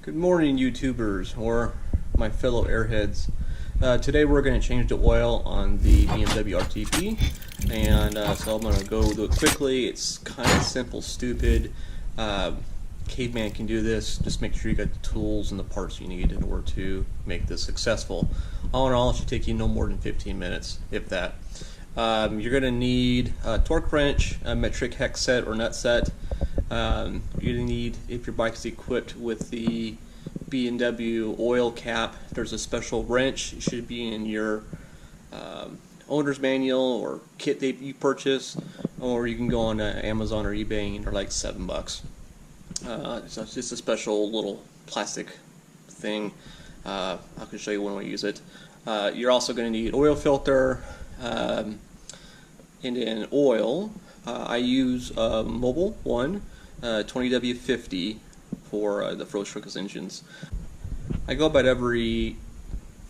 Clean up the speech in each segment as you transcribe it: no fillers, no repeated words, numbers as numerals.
Good morning, YouTubers, or my fellow airheads. Today we're going to change the oil on the BMW RTP, and so I'm going to go do it quickly. It's kind of simple, stupid. Caveman can do this. Just make sure you got the tools and the parts you need in order to make this successful. All in all, it should take you no more than 15 minutes, if that. You're going to need a torque wrench, a metric hex set or nut set. You're going to need, if your bike's equipped with the BMW oil cap, there's a special wrench. It should be in your owner's manual or kit that you purchase, or you can go on Amazon or eBay and they're like $7. So it's just a special little plastic thing. I can show you when we use it. You're also going to need oil filter and then oil. I use Mobil 1 20W50 for the Frost Focus engines. I go about every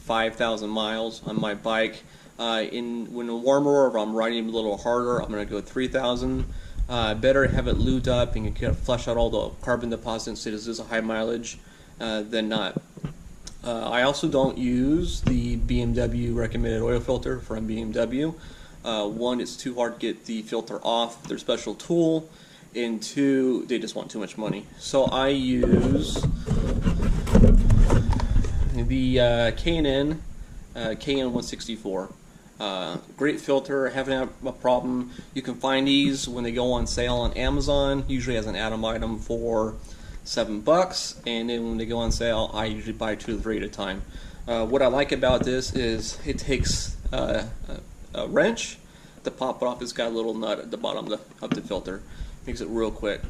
5,000 miles on my bike. When the warmer or if I'm riding a little harder, I'm going to go 3,000. Better have it lubed up and you can flush out all the carbon deposits so this is a high mileage than not. I also don't use the BMW recommended oil filter from BMW. One, it's too hard to get the filter off their special tool, and two, they just want too much money. So I use the K&N KN164. Great filter, haven't had a problem. You can find these when they go on sale on Amazon, usually as an add-on item for $7, and then when they go on sale, I usually buy 2 or 3 at a time. What I like about this is it takes a wrench to pop it off. It's got a little nut at the bottom of the filter. Makes it real quick.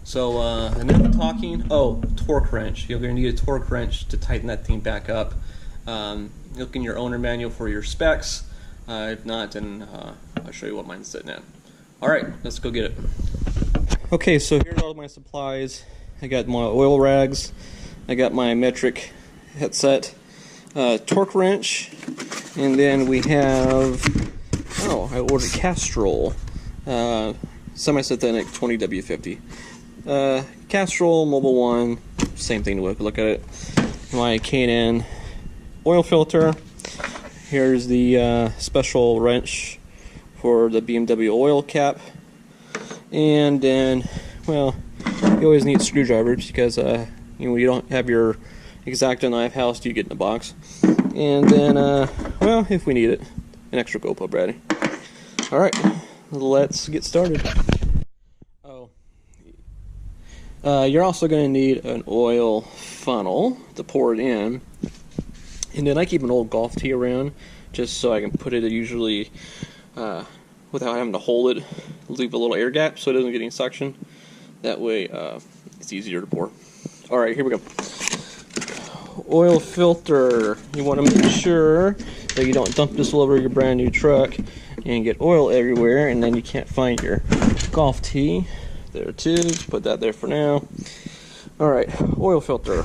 So enough of talking. Oh, torque wrench. You're going to need a torque wrench to tighten that thing back up. Look in your owner manual for your specs. If not, then I'll show you what mine's sitting at. Alright, let's go get it. Okay, so here's all my supplies. I got my oil rags, I got my metric headset, torque wrench, and then we have, I ordered Castrol, semi-synthetic 20W50. Castrol, Mobil 1, same thing to look at it. My K&N oil filter. Here's the special wrench for the BMW oil cap. And then, well, you always need screwdrivers because you don't have your X-Acto knife. How else do you get in the box? And then, well, if we need it, an extra GoPro battery. Alright, let's get started. You're also going to need an oil funnel to pour it in. And then I keep an old golf tee around just so I can put it usually without having to hold it, leave a little air gap so it doesn't get any suction. That way it's easier to pour. Alright, here we go. Oil filter. You want to make sure that you don't dump this all over your brand new truck and get oil everywhere and then you can't find your golf tee. There too, put that there for now. Alright, oil filter.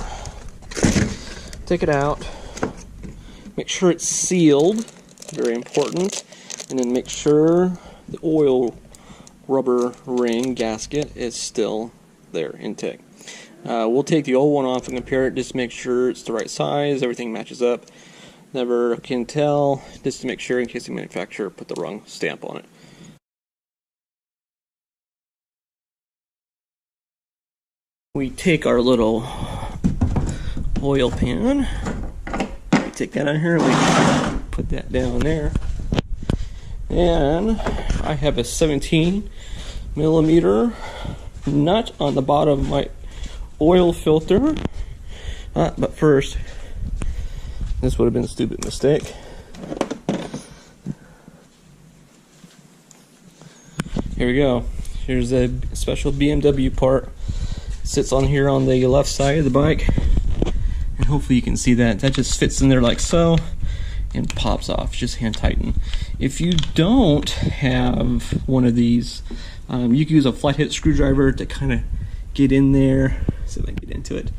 Take it out. Make sure it's sealed, very important. And then make sure the oil rubber ring gasket is still there, intact. We'll take the old one off and compare it just to make sure it's the right size, everything matches up. Never can tell, just to make sure in case the manufacturer put the wrong stamp on it. We take our little oil pan, we take that out here, we put that down there, and I have a 17 millimeter nut on the bottom of my oil filter. But first, this would have been a stupid mistake. Here we go. Here's a special BMW part. Sits on here on the left side of the bike, and hopefully you can see that just fits in there like so and pops off. Just hand tighten. If you don't have one of these, you can use a flathead screwdriver to kind of get in there. See if I can get into it,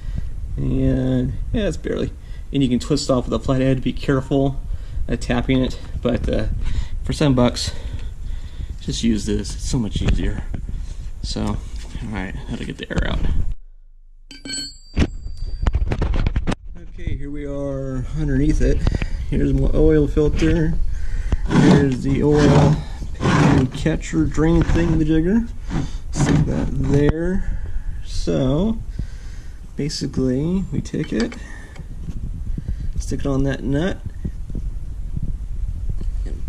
and yeah, it's barely, and you can twist off with a flathead. Be careful tapping it, but for $7 just use this. It's so much easier. So alright, how to get the air out. Here we are underneath it. Here's my oil filter. Here's the oil pan catcher drain thing, the jigger. Stick that there. So basically we take it, stick it on that nut, and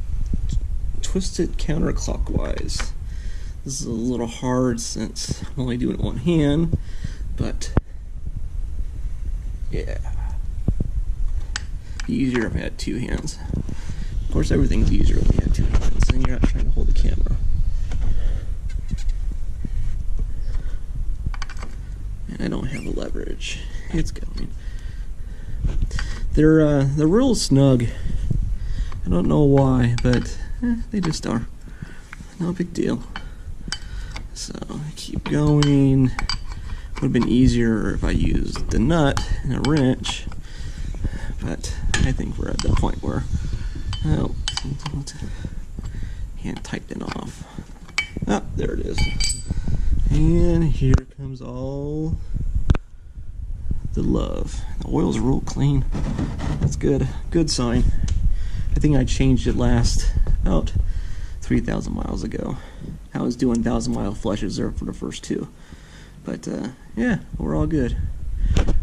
twist it counterclockwise. This is a little hard since I'm only doing it one hand, but yeah. Easier if I had two hands. Of course, everything's easier when you have two hands, and you're not trying to hold the camera. And I don't have a leverage. It's going. They're real snug. I don't know why, but they just are. No big deal. So I keep going. Would have been easier if I used the nut and a wrench, but I think we're at the point where can't tighten it off. Ah, there it is. And here comes all the love. The oil's real clean. That's good. Good sign. I think I changed it last about 3,000 miles ago. I was doing 1,000-mile flushes there for the first two. But yeah, we're all good.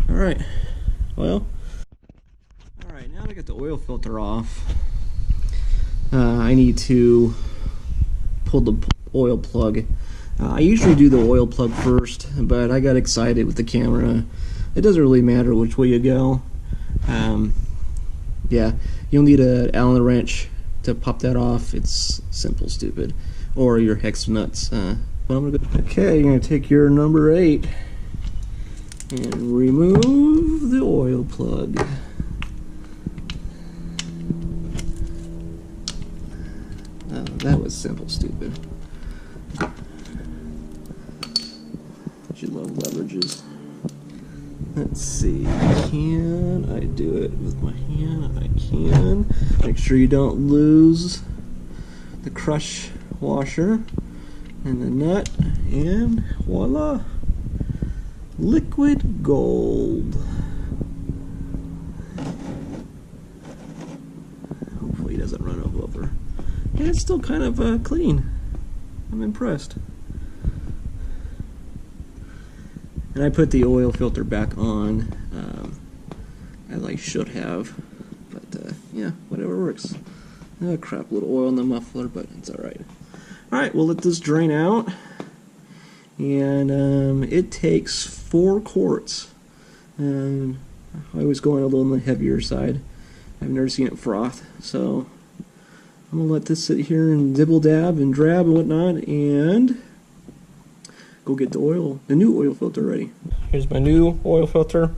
Alright. Well, alright, now that I got the oil filter off, I need to pull the oil plug. I usually do the oil plug first, but I got excited with the camera. It doesn't really matter which way you go. Yeah, you'll need an Allen wrench to pop that off. It's simple, stupid. Or your hex nuts. Okay, you're going to take your number 8 and remove the oil plug. Oh, that was simple, stupid. You love leverages. Let's see, can I do it with my hand? I can. Make sure you don't lose the crush washer and the nut, and voila, liquid gold. Hopefully it doesn't run over. And it's still kind of clean. I'm impressed. And I put the oil filter back on, as I should have, but yeah, whatever works. Oh crap, a little oil in the muffler, but it's alright. Alright, we'll let this drain out, and it takes 4 quarts. I always go on a little on the heavier side. I've never seen it froth, so I'm going to let this sit here and dibble dab and drab and whatnot, and go get the oil, the new oil filter ready. Here's my new oil filter,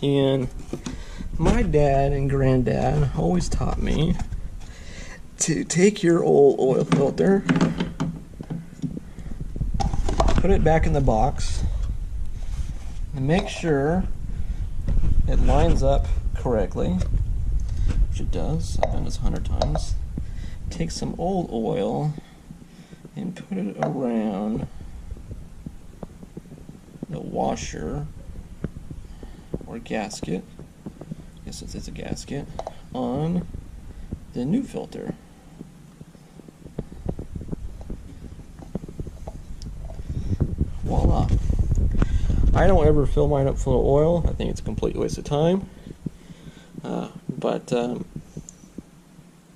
and my dad and granddad always taught me to take your old oil filter, put it back in the box, and make sure it lines up correctly, which it does. I've done this 100 times. Take some old oil and put it around the washer or gasket, I guess it's a gasket, on the new filter. Voila. I don't ever fill mine up full of oil. I think it's a complete waste of time.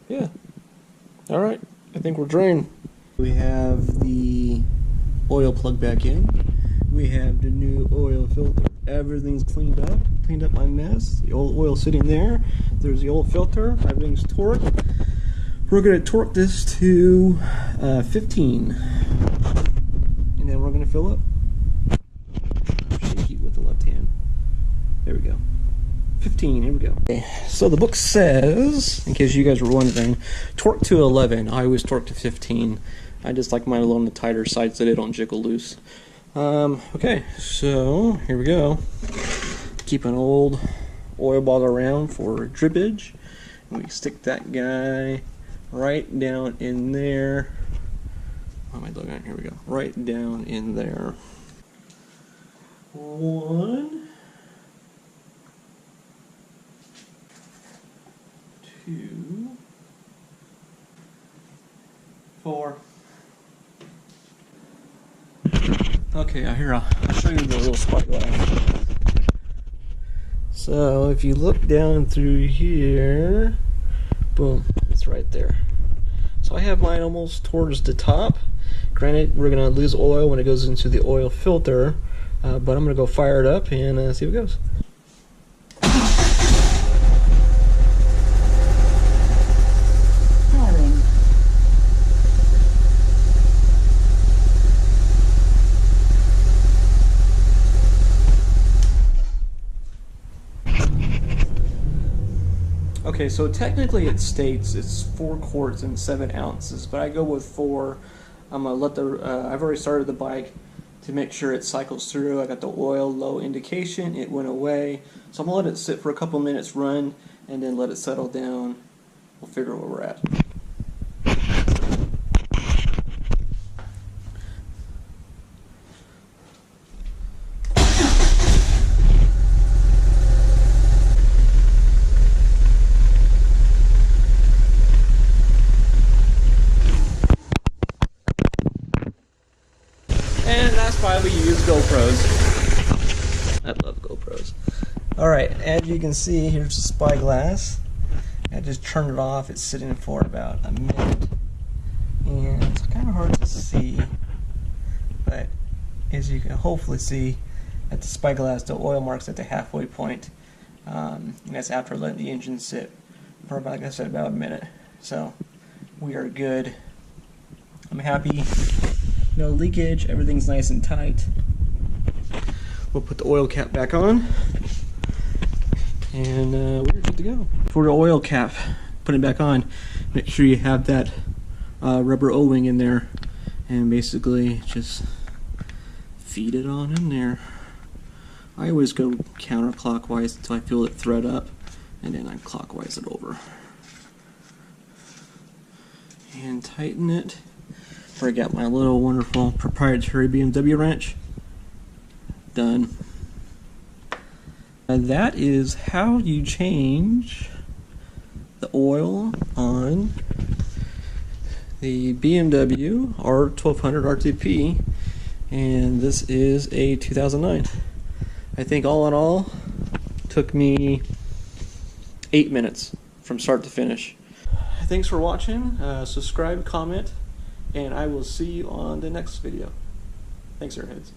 Yeah. Alright, I think we're drained. We have the oil plug back in. We have the new oil filter. Everything's cleaned up my mess. The old oil sitting there. There's the old filter. Everything's torqued. We're going to torque this to 15. And then we're going to fill up. Shaky with the left hand. There we go. 15, here we go. Okay, so the book says, in case you guys were wondering, torque to 11. I always torque to 15. I just like mine a little on the tighter side so they don't jiggle loose. Okay, so here we go. Keep an old oil bottle around for drippage. And we stick that guy right down in there. What am I looking at? Here we go. Right down in there. 1, 2, 4. Okay, here I'll show you the little spyglass. So if you look down through here, boom, it's right there. So I have mine almost towards the top. Granted, we're going to lose oil when it goes into the oil filter, but I'm going to go fire it up and see what goes. Okay, so technically it states it's 4 quarts and 7 ounces, but I go with 4. I'm gonna let I've already started the bike to make sure it cycles through. I got the oil low indication, it went away. So I'm gonna let it sit for a couple minutes, run, and then let it settle down. We'll figure where we're at. And that's why we use GoPros. I love GoPros. Alright, as you can see, here's the spyglass. I just turned it off. It's sitting for about a minute. And it's kind of hard to see. But as you can hopefully see, at the spyglass, the oil mark's at the halfway point. And that's after letting the engine sit for about, like I said, about a minute. So we are good. I'm happy. No leakage, everything's nice and tight. We'll put the oil cap back on, and we're good to go. For the oil cap, putting it back on, make sure you have that rubber O-ring in there, and basically just feed it on in there. I always go counterclockwise until I feel it thread up, and then I clockwise it over. And tighten it. I got my little wonderful proprietary BMW wrench. Done. And that is how you change the oil on the BMW R1200Rtp, and this is a 2009. I think all in all took me 8 minutes from start to finish. Thanks for watching. Subscribe, comment, and I will see you on the next video. Thanks, Airheads.